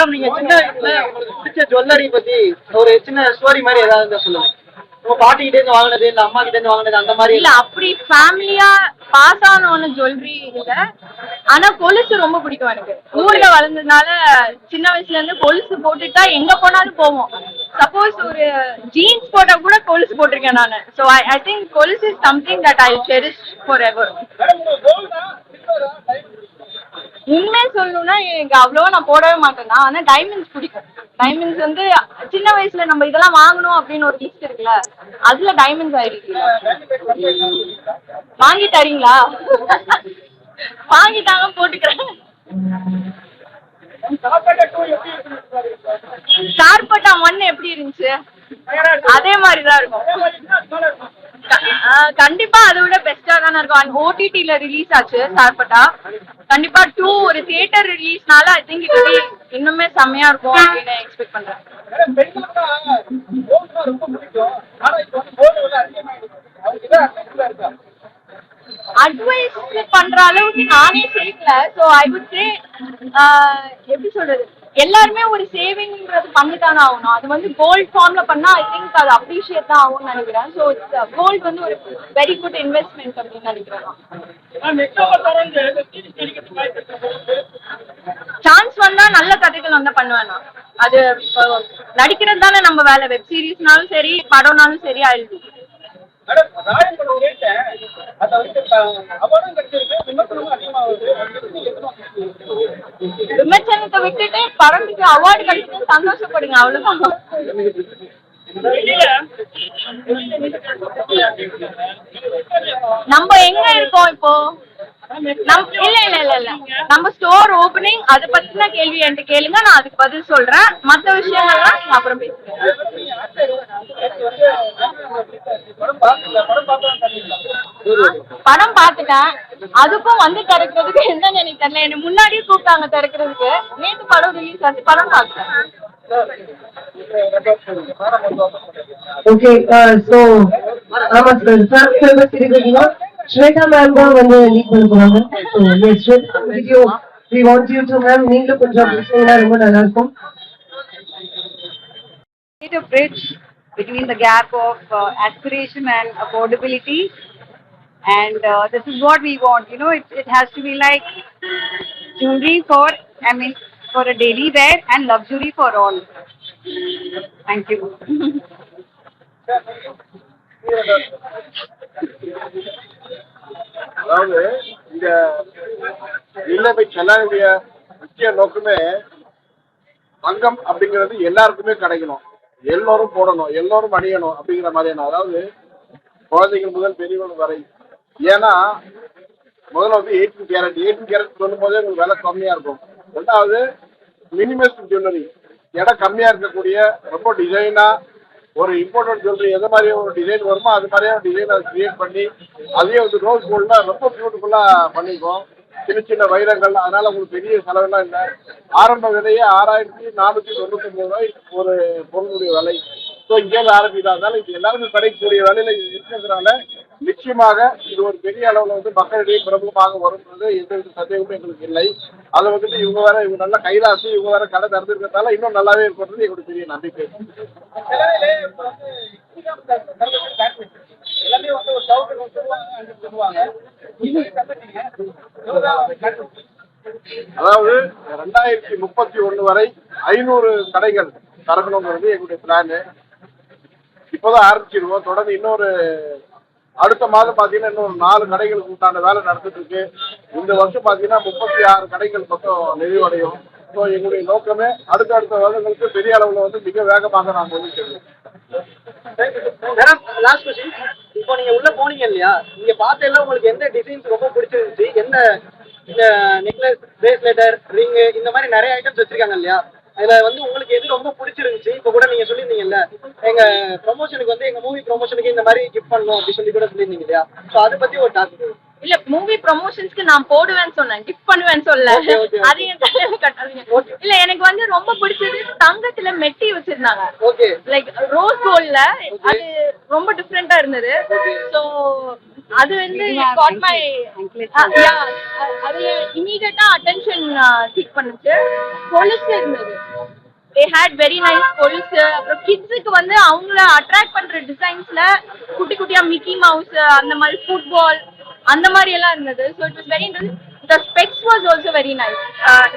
Madam நீங்க சின்ன வயசுல உங்களுக்கு பிடிச்ச ஜுவல்லரி பத்தி ஒரு சின்ன ஸ்டோரி மாதிரி ஏதாவது இருந்தா சொல்லுங்க. உங்க பாட்டி கிட்ட இருந்து வாங்கினது இல்ல அம்மா கிட்ட இருந்து வாங்கினது அந்த மாதிரி. இல்ல அப்படி ஃபேமிலியா பாஸ் ஆன ஜுவல்லரி இல்ல. ஆனா கொலுசு ரொம்ப பிடிக்கும் எனக்கு. ஊர்ல வளர்ந்ததுனால சின்ன வயசுல இருந்து கொலுசு போட்டுட்டா எங்க போனாலும் போவோம். சப்போஸ் ஒரு ஜீன்ஸ் போட்டா கூட கொலுசு போட்டிருக்கேன் நானு. ஸோ ஐ திங்க் கொலுசு is something that I cherish for ever. உண்மையை சொல்லணும்னா எனக்கு அவ்வளவா நான் போடவே மாட்டேன்னா, ஆனா டைமண்ட்ஸ் பிடிக்கும். டைமண்ட்ஸ் வந்து சின்ன வயசுல நம்ம இதெல்லாம் வாங்கணும் அப்படின்னு ஒரு லிஸ்ட் இருக்குல்ல, அதுல டைமண்ட்ஸ் ஆயிருக்கு. வாங்கி தரீங்களா? வாங்கிட்டாங்க போட்டுக்கிறேன். சார்பட்டா 1 எப்படி இருந்துச்சு? அதே மாதிரிதான் இருக்கும். கண்டிப்பா அதை விட பெஸ்டா தானே இருக்கும். ஓடிடில ரிலீஸ் ஆச்சு சார்பட்டா. கண்டிப்பா 2 ஒரு தியேட்டர் ரிலீஸ்னால ஐ திங்க் இது இன்னுமே செம்மையா இருக்கும் அப்படின்னு எக்ஸ்பெக்ட் பண்றேன். அட்வைஸ் பண்ற அளவுக்கு நானே செய்யல. ஸோ ஐ வுட் சே எப்படி சொல்றது, எல்லாருமே ஒரு சேவிங்ன்றது பண்ணித்தானே ஆகணும். அது வந்து கோல்ட் ஃபார்ம்ல பண்ணா ஐ திங்க் அது அப்ரிஷியேட் தான் ஆகும்னு நினைக்கிறேன். ஸோ கோல்ட் வந்து ஒரு வெரி குட் இன்வெஸ்ட்மெண்ட் அப்படின்னு நினைக்கிறேன். சான்ஸ் வந்தா நல்ல கதைகள் வந்தா பண்ணுவேன். அது நடிக்கிறது தானே நம்ம வேலை. வெப் சீரிஸ்னாலும் சரி படம்னாலும் சரி ஆயிடுது. விமர்சனத்தை விட்டுட்டு படத்துக்கு அவார்டு கிடைச்சு சந்தோஷப்படுங்க, அவ்வளவுதான். நம்ம எங்க இருக்கோம் இப்போ? இல்ல நம்ம ஸ்டோர் ஓபனிங் அதை பத்தின கேள்வி என்கிட்ட கேளுங்க, நான் அதுக்கு பதில் சொல்றேன். மற்ற விஷயங்கள்லாம் நான் அப்புறம் பேசுறேன். படம் பாத்துட்டேன். அதுக்கும் வந்து திறக்கிறதுக்கு என்னன்னு எனக்கு தெரியல. எனக்கு முன்னாடியே கூப்பிட்டாங்க திறக்கிறதுக்கு. நேற்று படம் ரிலீஸ் ஆச்சு, படம் பார்த்தேன். Okay, so Shweta ma'am வந்து லீட் பண்ண போறாங்க. So yes, Shweta, we want you to ma'am நீங்க கொஞ்சம் பேசுனா ரொம்ப நல்லா இருக்கும். A bridge between the gap of aspiration and affordability, and this is what we want. You know, it has to be like jewelry for for a daily wear and luxury for all. Thank you. அதாவது இந்த இல்லவை செல்லாருடைய முக்கிய நோக்கமே தங்கம் அப்படிங்கிறது எல்லாருக்குமே கிடைக்கணும், எல்லோரும் போடணும், எல்லோரும் அணியணும் அப்படிங்கிற மாதிரியான, அதாவது குழந்தைகள் முதல் பெரியவர்கள் வரை. ஏன்னா முதல்ல வந்து 18 கேரட் சொல்லும் போதே உங்களுக்கு விலை கம்மியா இருக்கும். ரெண்டாவது மினிமலிஸ்டிக் ஜுவல்லரி, இடம் கம்மியா இருக்கக்கூடிய ரொம்ப டிசைனா ஒரு இம்போர்ட்டட் ஜுவல்லரி எது மாதிரி ஒரு டிசைன் வருமோ அது மாதிரியே ஒரு டிசைன் அதை கிரியேட் பண்ணி அதையே வந்து ரோஸ் கோல்ட்ல ரொம்ப பியூட்டிஃபுல்லா பண்ணிருக்கோம். சின்ன சின்ன வைரங்கள், அதனால உங்களுக்கு பெரிய செலவெல்லாம் இல்லை. ஆரம்ப விலையே 6499 ஒரு பொருளுடைய விலை. ஸோ இங்கேருந்து ஆரம்பிதான். அதனால இது எல்லாருமே கிடைக்கக்கூடிய விலையில இருக்கிறதுனால நிச்சயமாக இது ஒரு பெரிய அளவுல வந்து மக்களிடையே பிரபலமாக வரும்ன்றது எந்த சந்தேகமும் எங்களுக்கு இல்லை. அதை வந்துட்டு இவங்க நல்ல கைலாசி, இவங்க வேற கடை திறந்துருக்கிறதால இன்னும் நல்லாவே இருக்கிறது எங்களுக்கு பெரிய நம்பிக்கை. அதாவது 2031 வரை 500 கடைகள் திறக்கணுங்கிறது எங்களுடைய பிளான். இப்போதான் ஆரம்பிச்சிருவோம். தொடர்ந்து இன்னொரு அடுத்த மாதம் பாத்தீங்கன்னா இன்னொரு 4 கடைகளுக்கு உண்டான வேலை நடந்துட்டு இருக்கு. இந்த வருஷம் பாத்தீங்கன்னா 36 கடைகள் மொத்தம் நிறைவடையும். ஸோ எங்களுடைய நோக்கமே அடுத்த வருடங்களுக்கு பெரிய அளவுல வந்து மிக வேகமாக நாங்கள் வந்து செல்வோம். லாஸ்ட் கொஸ்டின், இப்போ நீங்க உள்ள போனீங்க இல்லையா, நீங்க பார்த்ததுல உங்களுக்கு எந்த டிசைன்ஸ் ரொம்ப பிடிச்சிருந்துச்சு? என்ன இந்த நெக்லஸ், பிரேஸ்லெட்டர், ரிங், இந்த மாதிரி நிறைய ஐட்டம்ஸ் வச்சிருக்காங்க இல்லையா, அதுல வந்து உங்களுக்கு எது ரொம்ப பிடிச்சிருந்துச்சு? இப்போ கூட நீங்க சொல்லியிருந்தீங்கல்ல எங்க ப்ரொமோஷனுக்கு வந்து எங்க மூவி ப்ரொமோஷனுக்கு இந்த மாதிரி கிஃப்ட் பண்ணணும் அப்படி சொல்லி கூட சொல்லியிருந்தீங்க இல்லையா, ஸோ அதை பத்தி ஒரு டாபிக். இல்ல மூவி ப்ரமோஷன்ஸ்க்கு நான் போடுவேன்னு சொன்னேன், கிஃப்ட் பண்ணுவேன்னு சொல்ல. அது என் தலையில கட்டாதீங்க. இல்ல எனக்கு வந்து ரொம்ப பிடிச்சது தங்கத்துல மெட்டி வச்சிருந்தாங்க. லைக் ரோஸ் கோல்ட்ல, அது ரொம்ப டிஃப்ரெண்டா இருந்தது. ஸோ அது வந்து காட் மை அதுல இமீடியட்டா அட்டென்ஷன் சீக் பண்ணுச்சு. கொலுசு இருந்தது, they had very nice கொலுசு. அப்புறம் கிட்ஸுக்கு வந்து அவங்கள அட்ராக்ட் பண்ற டிசைன்ஸ்ல குட்டி குட்டியா மிக்கி மவுஸ் அந்த மாதிரி ஃபுட்பால் அந்த மாதிரி எல்லாம் இருந்தது. So it was very interesting. The specs was also very nice.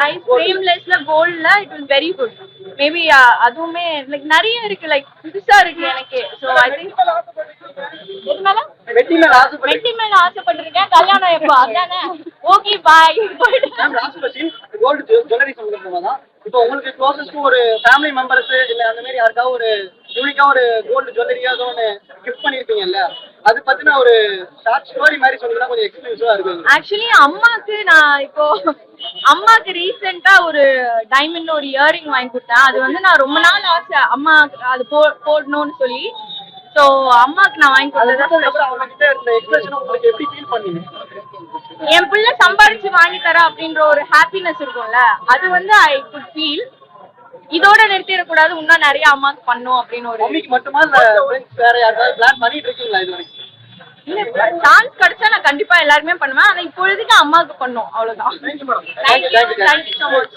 Nice framelessல goldல it was very good. Maybe அதுவுமே like நிறைய இருக்கு, like புதுசா இருக்கு எனக்கு. So I think வெட்டி மேல ஆசைப்பட்டிருக்கேன். கல்யாணம் எப்போ? அதானே. Okay bye. ராசுபஷின் கோல்டு ஜுவல்லரி சம்பந்தமா தான். இப்போ உங்களுக்கு க்ளோசஸ்ட் ஒரு ஃபேமிலி மெம்பர்ஸ் இல்ல அந்த மாதிரி யாருக்காவது ஒரு யூனிக்கா ஒரு கோல்டு ஜுவல்லரியா ஏதோ ஒன்று கிஃப்ட் பண்ணிருப்பீங்கல்ல, அது பத்தின ஒரு ஷார்ட் ஸ்டோரி மாதிரி சொன்னீங்கன்னா கொஞ்சம் எக்ஸ்க்ளூசிவா இருக்கும். ஆக்சுவலி அம்மாக்கு ரீசெண்டா ஒரு டைமண்ட் ஒரு இயரிங் வாங்கி கொடுத்தேன். அது வந்து நான் ரொம்ப நாள் ஆசை அம்மா அது போடணும்னு சொல்லி. ஸோ அம்மாக்கு நான் வாங்கி கொடுத்தேன். என் பிள்ளை சம்பாரிச்சு வாங்கி தர அப்படின்ற ஒரு ஹாப்பினஸ் இருக்கும்ல, அது வந்து ஐ குட் ஃபீல். இதோட நிறுத்திடக்கூடாது, இன்னும் நிறைய அம்மாக்கு பண்ணும் அப்படின்னு ஒரு மட்டுமா வேற யாராவது பிளான் பண்ணிட்டு இருக்கீங்களா இது வரைக்கும்? இல்ல, சான்ஸ் கிடைச்சா நான் கண்டிப்பா எல்லாருமே பண்ணுவேன். ஆனா இப்பொழுதுக்கு அம்மாவுக்கு பண்ணும், அவ்வளவுதான். Thank you so much.